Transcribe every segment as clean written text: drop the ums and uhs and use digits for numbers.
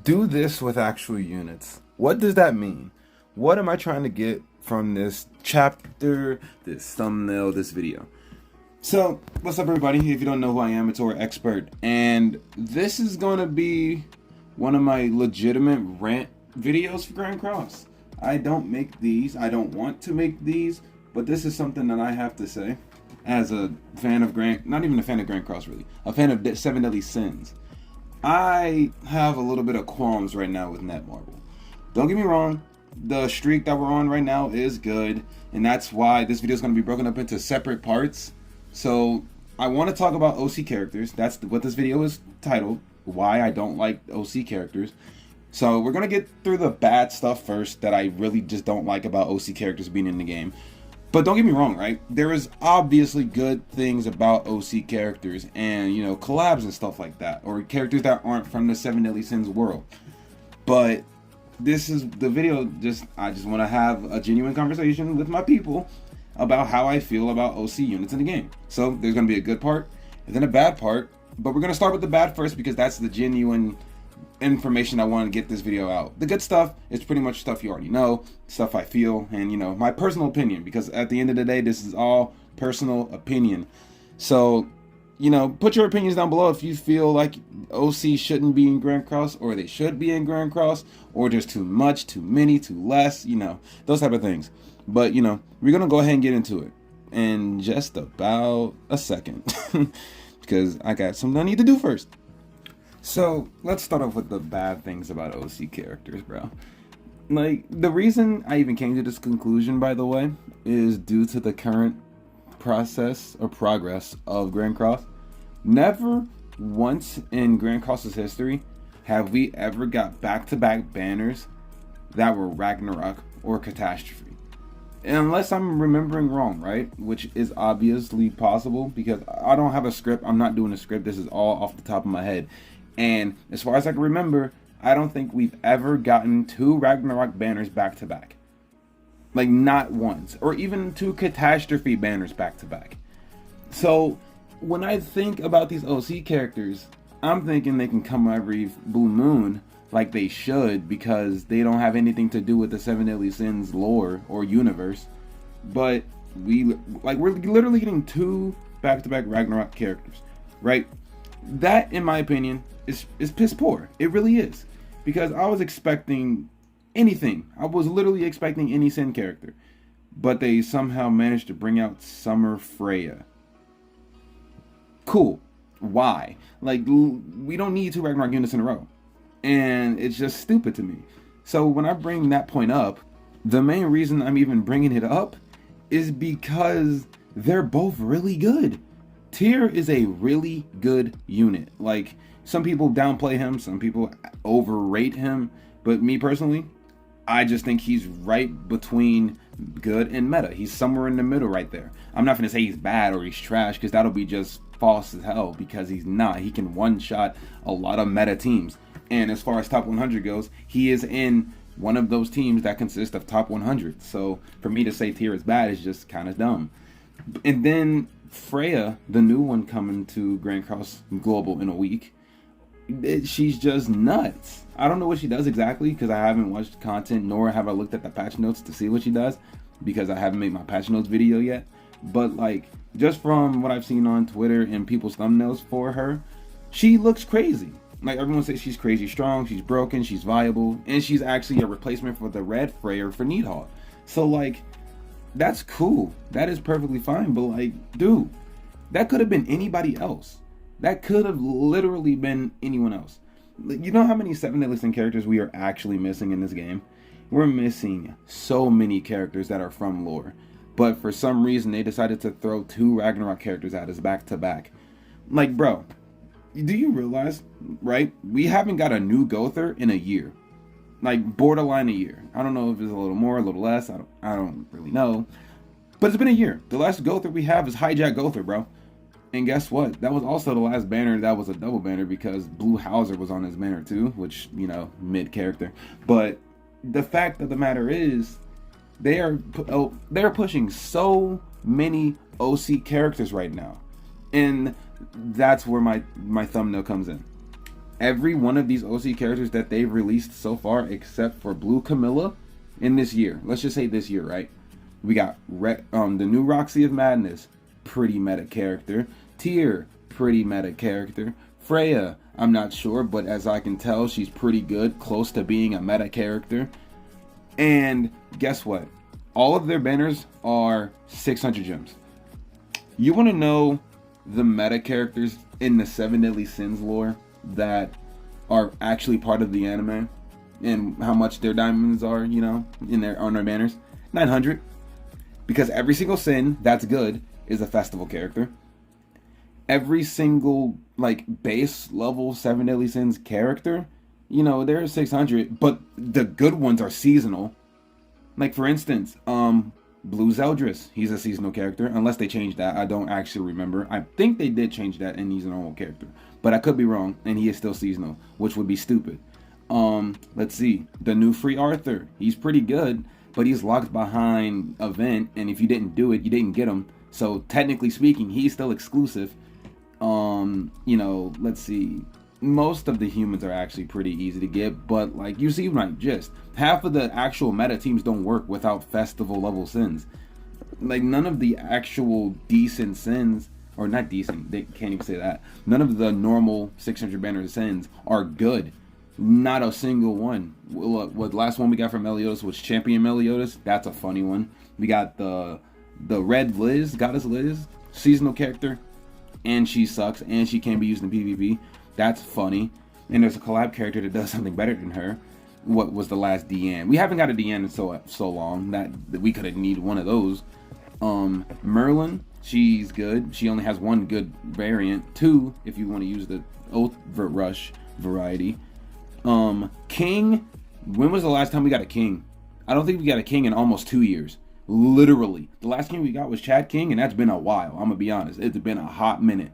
Do this with actual units. What does that mean? What am I trying to get from this chapter, this thumbnail, this video? So, what's up, everybody? If you don't know who I am, it's our expert, and this is going to be one of my legitimate rant videos for Grandcross. I don't make these. I don't want to make these, but this is something that I have to say as a fan of not even a fan of Grandcross, really, a fan of Seven Deadly Sins. I have a little bit of qualms right now with Netmarble. Don't get me wrong, the streak that we're on right now is good, and that's why this video is going to be broken up into separate parts. So I want to talk about OC characters. That's what this video is titled, why I don't like OC characters. So we're going to get through the bad stuff first that I really just don't like about OC characters being in the game. But don't get me wrong, right? There is obviously good things about OC characters and, you know, collabs and stuff like that, or characters that aren't from the Seven Deadly Sins world. But this is the video, I just want to have a genuine conversation with my people about how I feel about OC units in the game. So there's going to be a good part and then a bad part, but we're going to start with the bad first because that's the genuine information I want to get this video out. The good stuff is pretty much stuff you already know, stuff I feel, and, you know, my personal opinion, because at the end of the day, this is all personal opinion. So, you know, put your opinions down below if you feel like OC shouldn't be in Grandcross, or they should be in Grandcross, or there's too much, too many, too less, you know, those type of things. But, you know, we're gonna go ahead and get into it in just about a second because I got something I need to do first. So let's start off with the bad things about OC characters, bro. Like, the reason I even came to this conclusion, by the way, is due to the current process or progress of Grandcross. Never once in Grandcross's history have we ever got back-to-back banners that were Ragnarok or Catastrophe. Unless I'm remembering wrong, right? Which is obviously possible because I don't have a script. I'm not doing a script. This is all off the top of my head. And as far as I can remember, I don't think we've ever gotten two Ragnarok banners back to back. Like, not once. Or even two Catastrophe banners back to back. So when I think about these OC characters, I'm thinking they can come every blue moon like they should because they don't have anything to do with the Seven Deadly Sins lore or universe. But we're literally getting two back-to-back Ragnarok characters, right? That, in my opinion, is piss poor. It really is. Because I was expecting anything. I was literally expecting any Sin character. But they somehow managed to bring out Summer Freya. Cool. Why? Like, we don't need two Ragnarok units in a row. And it's just stupid to me. So when I bring that point up, the main reason I'm even bringing it up is because they're both really good. Tyr is a really good unit. Like, some people downplay him, some people overrate him, but me personally, I just think he's right between good and meta. He's somewhere in the middle right there. I'm not gonna say he's bad or he's trash because that'll be just false as hell because he's not. He can one-shot a lot of meta teams. And as far as top 100 goes, he is in one of those teams that consist of top 100. So for me to say Tyr is bad is just kind of dumb. And then Freya, the new one coming to Grandcross Global in a week, she's just nuts. I don't know what she does exactly because I haven't watched content nor have I looked at the patch notes to see what she does because I haven't made my patch notes video yet. But like, just from what I've seen on Twitter and people's thumbnails for her, she looks crazy. Like, everyone says she's crazy strong, she's broken, she's viable, and she's actually a replacement for the red Freya for Needhawk. So like, that's cool. That is perfectly fine. But like, dude, that could have been anybody else. That could have literally been anyone else. You know how many Seven Deadly Sin characters we are actually missing in this game? We're missing so many characters that are from lore. But for some reason, they decided to throw two Ragnarok characters at us back to back. Like, bro, do you realize, right? We haven't got a new Gother in a year. Like, borderline a year. I don't know if it's a little more, a little less. I don't really know. But it's been a year. The last Gother we have is Hijack Gother, bro. And guess what? That was also the last banner that was a double banner because Blue Hauser was on his banner too, which, you know, mid character. But the fact of the matter is, they're pushing so many OC characters right now. And that's where my thumbnail comes in. Every one of these OC characters that they've released so far, except for Blue Camilla, in this year. Let's just say this year, right? We got the new Roxy of Madness, pretty meta character. Tyr, pretty meta character. Freya, I'm not sure, but as I can tell, she's pretty good, close to being a meta character. And guess what? All of their banners are 600 gems. You want to know the meta characters in the 7 Deadly Sins lore that are actually part of the anime and how much their diamonds are, you know, on their banners? 900. Because every single sin that's good is a festival character. Every single like base level 7 Deadly Sins character, you know, they're 600, but the good ones are seasonal. Like for instance, Blue Zeldris, he's a seasonal character, unless they changed that. I don't actually remember. I think they did change that and he's a normal character, but I could be wrong, and he is still seasonal, which would be stupid. Let's see, the new Free Arthur, he's pretty good, but he's locked behind event, and if you didn't do it, you didn't get him. So technically speaking, he's still exclusive. You know, let's see, most of the humans are actually pretty easy to get, but like you see my gist, half of the actual meta teams don't work without festival level sins. Like none of the actual decent sins, or not decent, they can't even say that, none of the normal 600 banner sins are good. Not a single one. What last one we got from Meliodas was Champion Meliodas. That's a funny one. We got the Red Liz, Goddess Liz, seasonal character, and she sucks, and she can't be used in PvP. That's funny. And there's a collab character that does something better than her. What was the last Deanne? We haven't got a Deanne in so long that we could have needed one of those. Merlin, she's good. She only has one good variant. 2 if you want to use the Oath Rush variety. King, when was the last time we got a king? I don't think we got a king in almost 2 years. Literally. The last king we got was Chad King, and that's been a while. I'm gonna be honest. It's been a hot minute.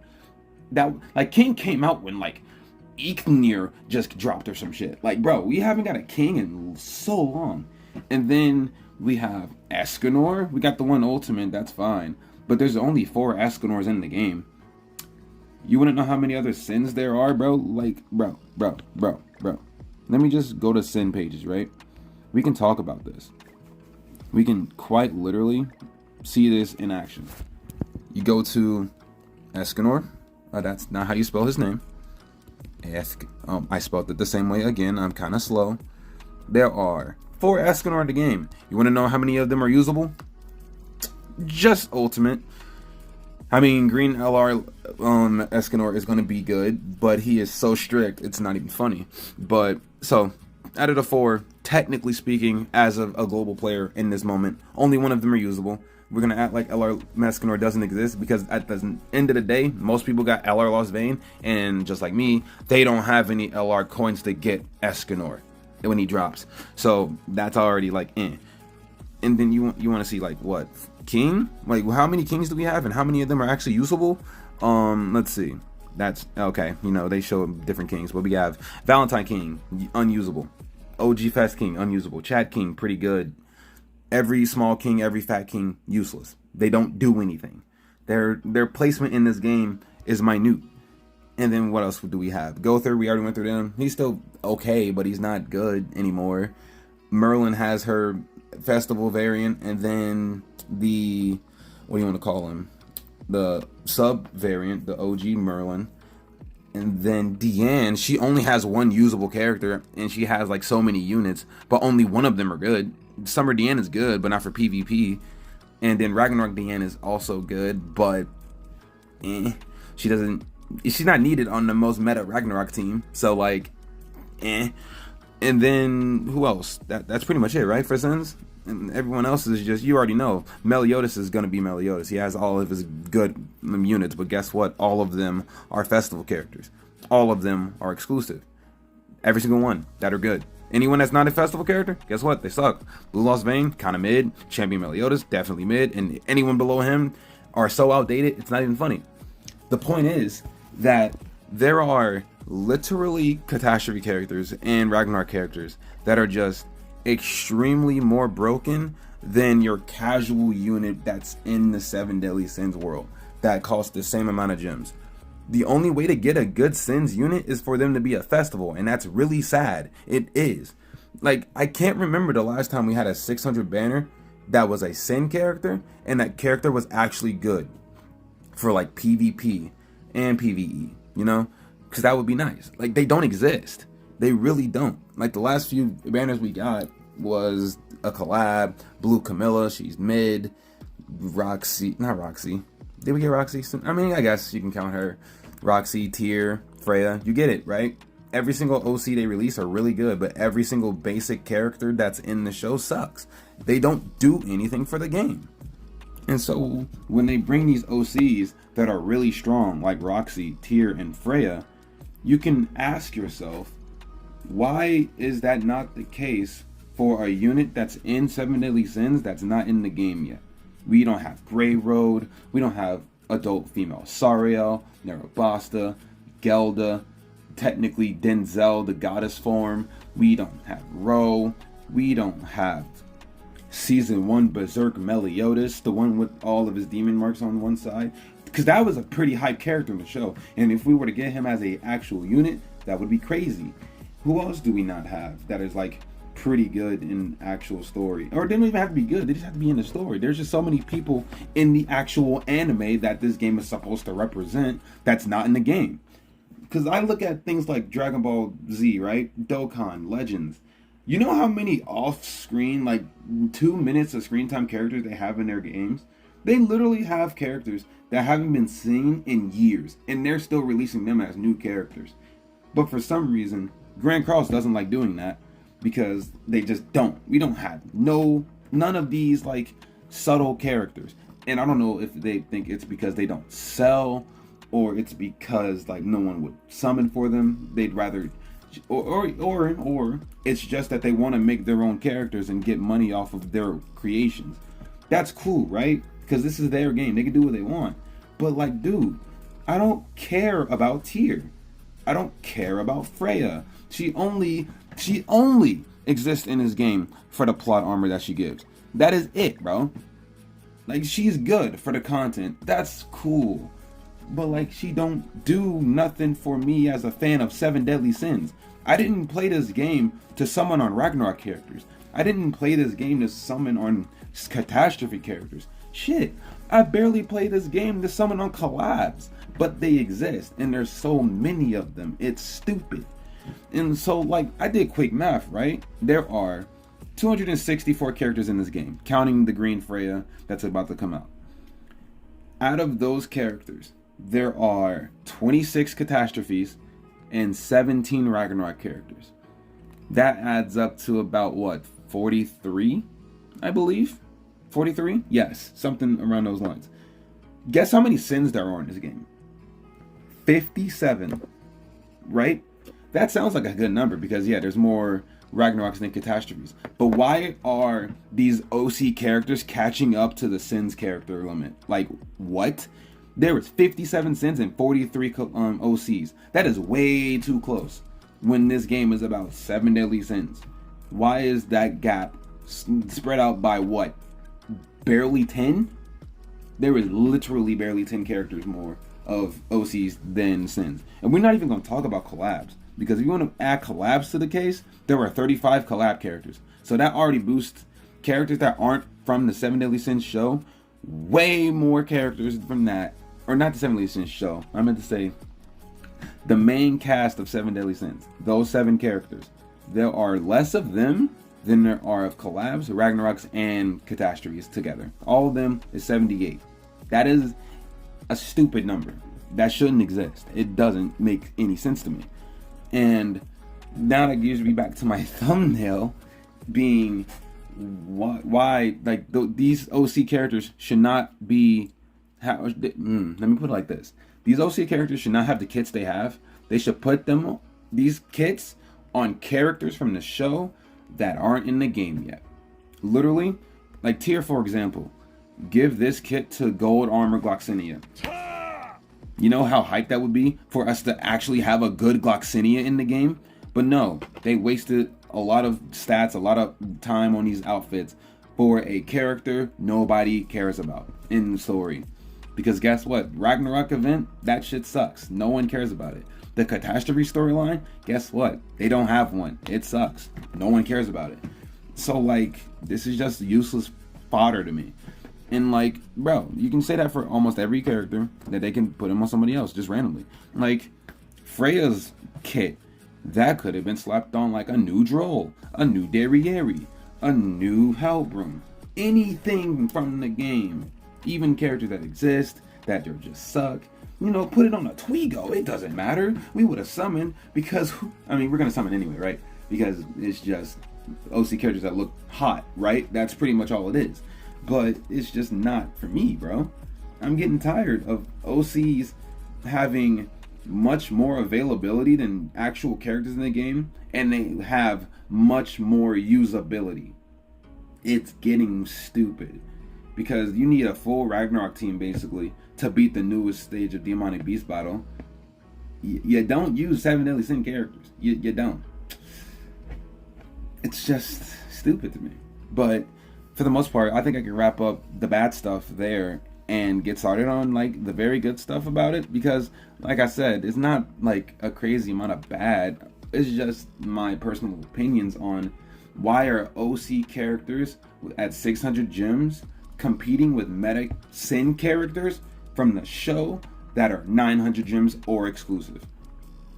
That like King came out when like Iknir just dropped or some shit. Like, bro, we haven't got a king in so long. And then we have Escanor. We got the one ultimate, that's fine. But there's only 4 Escanors in the game. You wanna know how many other sins there are, bro? Like, bro. Let me just go to sin pages, right? We can talk about this. We can quite literally see this in action. You go to Escanor. That's not how you spell his name. I spelled it the same way again. I'm kind of slow. There are 4 Escanor in the game. You want to know how many of them are usable? Just ultimate. I mean, Green LR Escanor is going to be good, but he is so strict, it's not even funny. But, so, out of the 4, technically speaking, as a global player in this moment, only one of them are usable. We're going to act like LR Escanor doesn't exist, because at the end of the day, most people got LR Lost Vein, and just like me, they don't have any LR coins to get Escanor when he drops. So, that's already like, eh. And then you want to see like what? King? Like how many kings do we have and how many of them are actually usable? Let's see. That's okay. You know, they show different kings. But we have Valentine King, unusable. OG Fest King, unusable. Chad King, pretty good. Every small king, every fat king, useless. They don't do anything. Their placement in this game is minute. And then what else do we have? Gother, we already went through them. He's still okay, but he's not good anymore. Merlin has her festival variant, and then the, what do you want to call him? The sub variant, the OG Merlin. And then Deanne, she only has one usable character, and she has like so many units, but only one of them are good. Summer Deanne is good, but not for PvP. And then Ragnarok Deanne is also good, but she's not needed on the most meta Ragnarok team. So like, And then who else? That's pretty much it, right? For Sins? And everyone else is just, you already know. Meliodas is going to be Meliodas. He has all of his good units, but guess what? All of them are festival characters. All of them are exclusive. Every single one that are good. Anyone that's not a festival character, guess what? They suck. Blue Lost Vein, kind of mid. Champion Meliodas, definitely mid. And anyone below him are so outdated, it's not even funny. The point is that there are literally catastrophe characters and Ragnarok characters that are just extremely more broken than your casual unit that's in the 7 Deadly Sins world that costs the same amount of gems. The only way to get a good Sins unit is for them to be a festival, and that's really sad. It is. Like, I can't remember the last time we had a 600 banner that was a Sin character, and that character was actually good for like PvP and PvE, you know? Because that would be nice. Like, they don't exist. They really don't. Like, the last few banners we got was a collab, Blue Camilla, she's mid, Roxy, not Roxy. Did we get Roxy? I mean, I guess you can count her. Roxy, Tyr, Freya, you get it, right? Every single OC they release are really good, but every single basic character that's in the show sucks. They don't do anything for the game. And so when they bring these OCs that are really strong, like Roxy, Tyr, and Freya, you can ask yourself, why is that not the case for a unit that's in 7 Deadly Sins that's not in the game yet? We don't have Grey Road, we don't have adult female Sariel, Nerobasta, Gelda, technically Denzel, the goddess form. We don't have Ro, we don't have Season 1 Berserk Meliodas, the one with all of his demon marks on one side. Because that was a pretty hype character in the show. And if we were to get him as a actual unit, that would be crazy. Who else do we not have that is like pretty good in actual story? Or they don't even have to be good, they just have to be in the story. There's just so many people in the actual anime that this game is supposed to represent that's not in the game. Because I look at things like Dragon Ball Z, right? Dokkan, Legends. You know how many off-screen, like 2 minutes of screen time characters they have in their games? They literally have characters that haven't been seen in years, and they're still releasing them as new characters. But for some reason, Grandcross doesn't like doing that, because they just don't. We don't have none of these like subtle characters. And I don't know if they think it's because they don't sell, or it's because like no one would summon for them. They'd rather, or it's just that they want to make their own characters and get money off of their creations. That's cool, right? Because this is their game. They can do what they want. But like, dude, I don't care about Tyr. I don't care about Freya. She only exists in this game for the plot armor that she gives. That is it, bro. Like, she's good for the content. That's cool. But like, she don't do nothing for me as a fan of 7 Deadly Sins. I didn't play this game to summon on Ragnarok characters. I didn't play this game to summon on catastrophe characters. Shit, I barely play this game to summon on collabs. But they exist, and there's so many of them. It's stupid. And so, like, I did quick math, right? There are 264 characters in this game, counting the green Freya that's about to come out. Out of those characters, there are 26 catastrophes and 17 Ragnarok characters. That adds up to about, what, 43, I believe? 43? Yes, something around those lines. Guess how many sins there are in this game? 57, right? That sounds like a good number because, yeah, there's more Ragnaroks than catastrophes. But why are these OC characters catching up to the sins character limit? Like, what? There was 57 sins and 43 OCs. That is way too close when this game is about 7 deadly sins. Why is that gap spread out by what? Barely 10? There is literally barely 10 characters more of OCs than sins. And we're not even going to talk about collabs, because if you want to add collabs to the case, there were 35 collab characters. So that already boosts characters that aren't from the 7 Deadly Sins show. Way more characters from that. Or not the 7 Deadly Sins show. I meant to say the main cast of 7 Deadly Sins. Those 7 characters. There are less of them than there are of collabs, Ragnaroks, and catastrophes together. All of them is 78. That is a stupid number. That shouldn't exist. It doesn't make any sense to me. And now that gives me back to my thumbnail being why like these OC characters should not be let me put it like this. These OC characters should not have the kits they have. They should put these kits on characters from the show that aren't in the game yet. Literally, like Tyr, for example. Give this kit to Gold Armor Gloxinia. You know how hyped that would be for us to actually have a good Gloxinia in the game? But no, they wasted a lot of stats, a lot of time on these outfits for a character nobody cares about in the story. Because guess what? Ragnarok event, that shit sucks. No one cares about it. The catastrophe storyline, guess what? They don't have one. It sucks. No one cares about it. So like, this is just useless fodder to me. And like, bro, you can say that for almost every character, that they can put him on somebody else just randomly. Like Freya's kit, that could have been slapped on like a new Droll, a new Derriere, a new Hellbroom, anything from the game. Even characters that exist, that just suck. You know, put it on a Twigo. It doesn't matter. We would have summoned because, I mean, we're going to summon anyway, right? Because it's just OC characters that look hot, right? That's pretty much all it is. But it's just not for me, bro. I'm getting tired of OCs having much more availability than actual characters in the game, and they have much more usability. It's getting stupid. Because you need a full Ragnarok team, basically, to beat the newest stage of Demonic Beast Battle. You don't use 7 Deadly Sin characters. You don't. It's just stupid to me. But for the most part, I think I can wrap up the bad stuff there and get started on like the very good stuff about it. Because, like I said, it's not like a crazy amount of bad. It's just my personal opinions on why are OC characters at 600 gems competing with meta Sin characters from the show that are 900 gems or exclusive.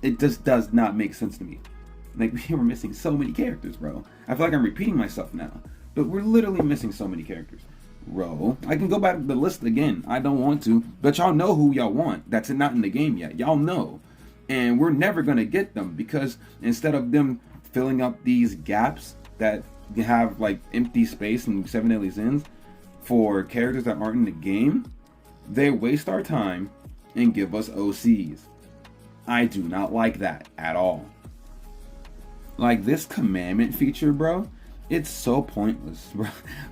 It just does not make sense to me. Like, we were missing so many characters, bro. I feel like I'm repeating myself now, but we're literally missing so many characters. Bro, I can go back to the list again. I don't want to, but y'all know who y'all want. That's not in the game yet. Y'all know. And we're never going to get them because instead of them filling up these gaps that have like empty space in 7 Deadly Sins, for characters that aren't in the game, they waste our time and give us OCs. I do not like that at all. Like this commandment feature, bro, it's so pointless, bro.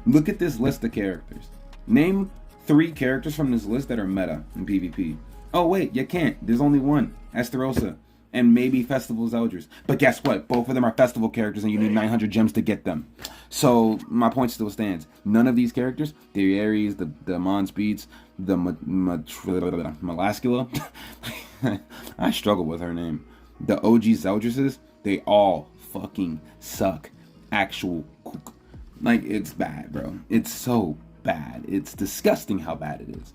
Look at this list of characters. Name 3 characters from this list that are meta in PvP. Oh wait, you can't. There's only one, Esterosa, and maybe Festival Zeldris. But guess what? Both of them are festival characters and you need 900 gems to get them. So my point still stands. None of these characters, the Ares, the Mon Speeds, the Malascula, I struggle with her name. The OG Zeldrises, they all fucking suck. Actual kook. Like, it's bad, bro. It's so bad. It's disgusting how bad it is.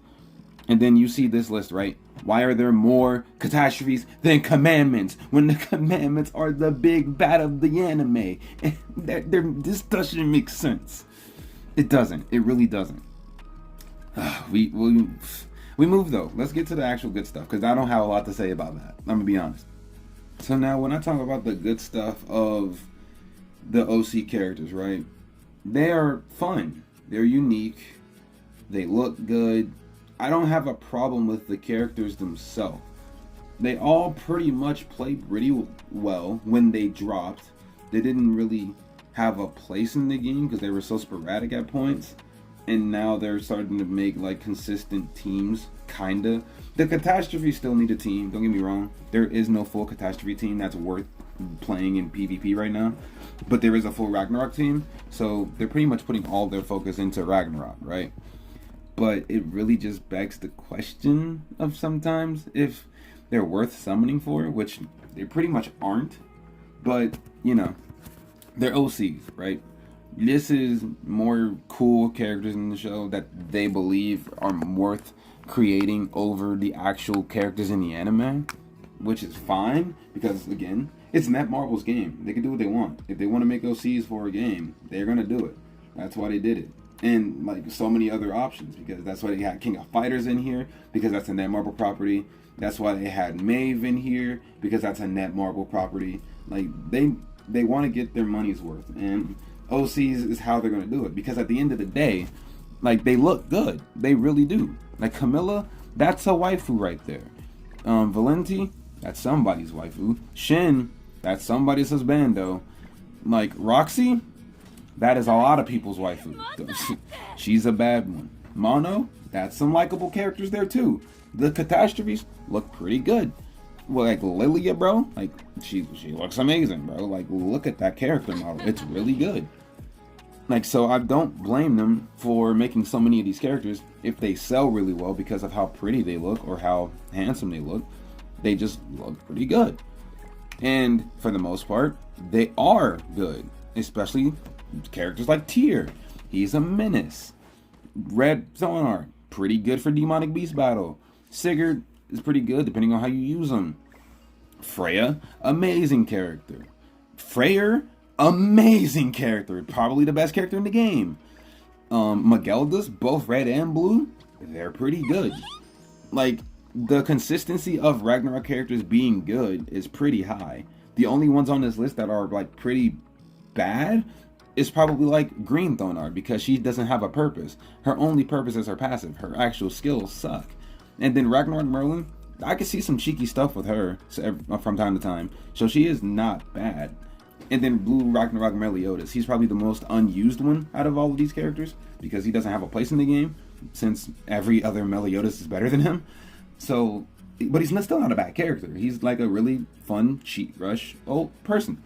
And then you see this list, right? Why are there more catastrophes than commandments when the commandments are the big bad of the anime? This doesn't make sense. It doesn't. It really doesn't. We move though. Let's get to the actual good stuff because I don't have a lot to say about that. I'm gonna be honest. So now when I talk about the good stuff of the OC characters, right? They are fun. They're unique. They look good. I don't have a problem with the characters themselves. They all pretty much played pretty well when they dropped. They didn't really have a place in the game because they were so sporadic at points. And now they're starting to make like consistent teams, kinda. The Catastrophe still need a team, don't get me wrong. There is no full Catastrophe team that's worth playing in PvP right now. But there is a full Ragnarok team. So they're pretty much putting all their focus into Ragnarok, right? But it really just begs the question of sometimes if they're worth summoning for, which they pretty much aren't. But, you know, they're OCs, right? This is more cool characters in the show that they believe are worth creating over the actual characters in the anime, which is fine because, again, it's Netmarble's game. They can do what they want. If they want to make OCs for a game, they're going to do it. That's why they did it. And like so many other options, because that's why they had King of Fighters in here, because that's a Netmarble property. That's why they had Maeve in here, because that's a Netmarble property. Like they want to get their money's worth, and OCs is how they're gonna do it. Because at the end of the day, like they look good, they really do. Like Camilla, that's a waifu right there. Valenti, that's somebody's waifu. Shin, that's somebody's husbando. Like Roxy, that is a lot of people's waifu. She's a bad one. Mono, that's some likable characters there too. The Catastrophes look pretty good. Well, like Lilia, bro, like she looks amazing, bro. Like look at that character model. It's really good. Like, so I don't blame them for making so many of these characters if they sell really well because of how pretty they look or how handsome they look. They just look pretty good. And for the most part, they are good. Especially characters like Tyr. He's a menace. Red Sonar, pretty good for Demonic Beast Battle. Sigurd is pretty good depending on how you use him. Freya, amazing character. Freyr, amazing character. Probably the best character in the game. Mageldas, both red and blue, they're pretty good. Like, the consistency of Ragnarok characters being good is pretty high. The only ones on this list that are like pretty bad is probably like Green Thonar, because she doesn't have a purpose. Her only purpose is her passive. Her actual skills suck. And then Ragnarok Merlin, I can see some cheeky stuff with her from time to time. So she is not bad. And then Blue Ragnarok Meliodas, he's probably the most unused one out of all of these characters because he doesn't have a place in the game since every other Meliodas is better than him. So, but he's still not a bad character. He's like a really fun cheat rush old person.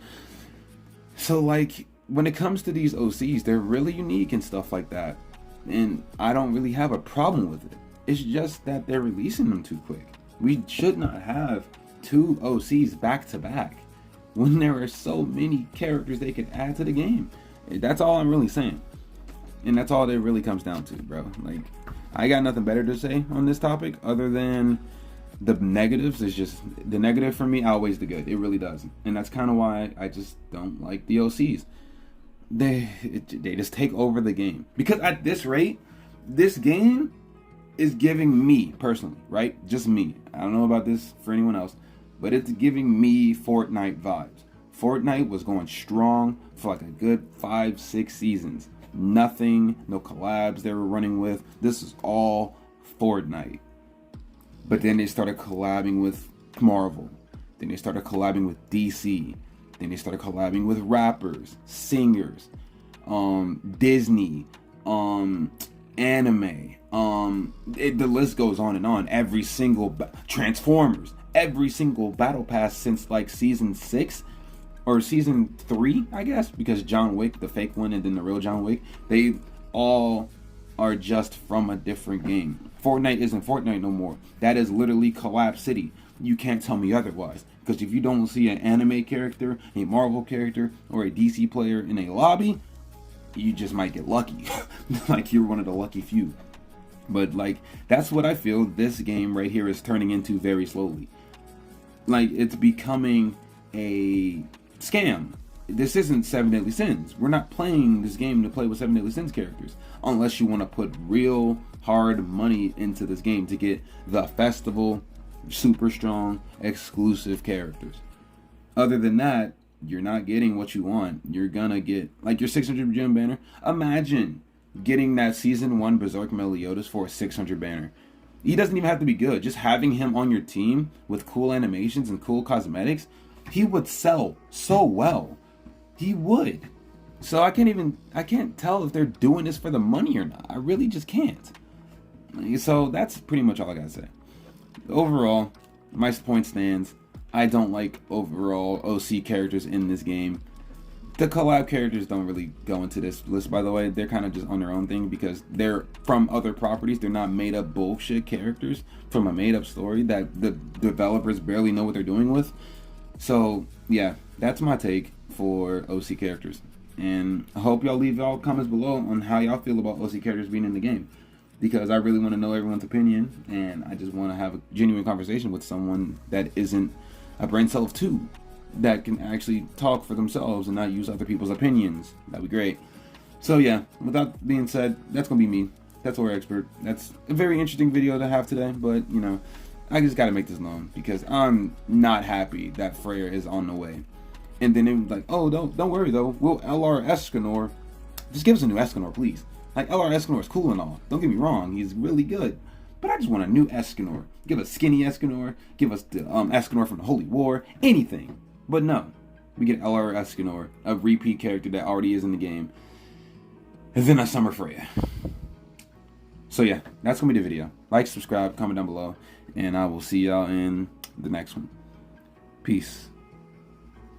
So like, when it comes to these OCs, they're really unique and stuff like that. And I don't really have a problem with it. It's just that they're releasing them too quick. We should not have 2 OCs back to back when there are so many characters they could add to the game. That's all I'm really saying. And that's all that really comes down to, bro. Like, I got nothing better to say on this topic other than the negatives. Is just, the negative for me outweighs the good. It really does. And that's kind of why I just don't like the OCs. They just take over the game. Because at this rate, this game is giving me, personally, right? Just me. I don't know about this for anyone else, but it's giving me Fortnite vibes. Fortnite was going strong for like a good 5-6 seasons. Nothing, no collabs they were running with. This is all Fortnite. But then they started collabing with Marvel. Then they started collabing with DC. Then they started collabing with rappers, singers, Disney, anime. The list goes on and on. Every single Transformers, every single battle pass since like season 6 or season 3, I guess, because John Wick, the fake one, and then the real John Wick, they all are just from a different game. Fortnite isn't Fortnite no more. That is literally Collab City. You can't tell me otherwise. Because if you don't see an anime character, a Marvel character, or a DC player in a lobby, you just might get lucky. Like, you're one of the lucky few. But like, that's what I feel this game right here is turning into very slowly. Like, it's becoming a scam. This isn't 7 Deadly Sins. We're not playing this game to play with 7 Deadly Sins characters. Unless you want to put real hard money into this game to get the festival, super strong, exclusive characters. Other than that, you're not getting what you want. You're gonna get, like, your 600 gem banner. Imagine getting that season 1 Berserk Meliodas for a 600 banner. He doesn't even have to be good. Just having him on your team with cool animations and cool cosmetics, he would sell so well. He would. So I can't tell if they're doing this for the money or not. I really just can't. So that's pretty much all I gotta say. Overall, my point stands. I don't like overall OC characters in this game. The collab characters don't really go into this list, by the way. They're kind of just on their own thing because they're from other properties. They're not made up bullshit characters from a made up story that the developers barely know what they're doing with. So yeah, that's my take for OC characters. And I hope y'all leave y'all comments below on how y'all feel about OC characters being in the game. Because I really want to know everyone's opinion, and I just want to have a genuine conversation with someone that isn't a brain cell of 2, that can actually talk for themselves and not use other people's opinions. That'd be great. So yeah, with that being said, that's going to be me. That's our expert. That's a very interesting video to have today, but you know, I just got to make this known because I'm not happy that Freyr is on the way. And then it was like, oh, don't worry though, we'll LR Escanor. Just give us a new Escanor, please. Like, LR Escanor is cool and all. Don't get me wrong, he's really good. But I just want a new Escanor. Give us skinny Escanor. Give us the Escanor from the Holy War. Anything. But no. We get LR Escanor, a repeat character that already is in the game. And then a Summer Freya. So yeah, that's going to be the video. Like, subscribe, comment down below. And I will see y'all in the next one. Peace.